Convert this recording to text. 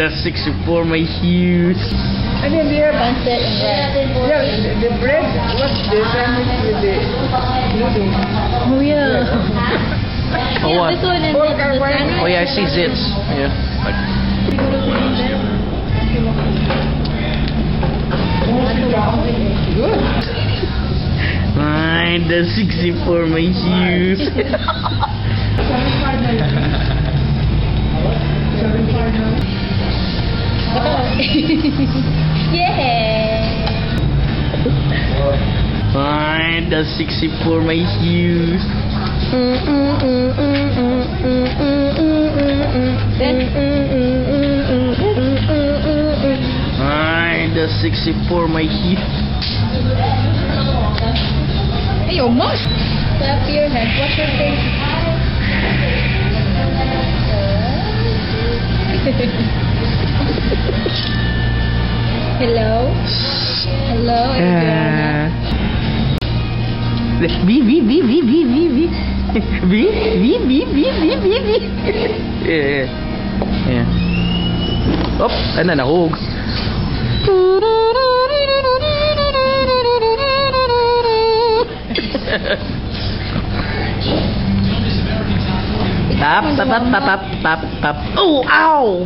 that's 64, my hues. And then they have Sunset and red. yeah, the bread, what's the sandwich with the noodles? Oh yeah. Oh, Yeah, what? this one and Pork the and wine. sandwich. Oh yeah, I see zits. Yeah. Good. Fine, that's 64, my hues. Yeah. Fine, that's 64, my hues. Fine, that's 64, my hues. Hey, almost. Clap your hands. Wash your face. Hello? Hello, Adriana. Yeah. Yeah. Op, en dan nahulog. Tap, tap, tap, tap, tap, tap. Oh, ow!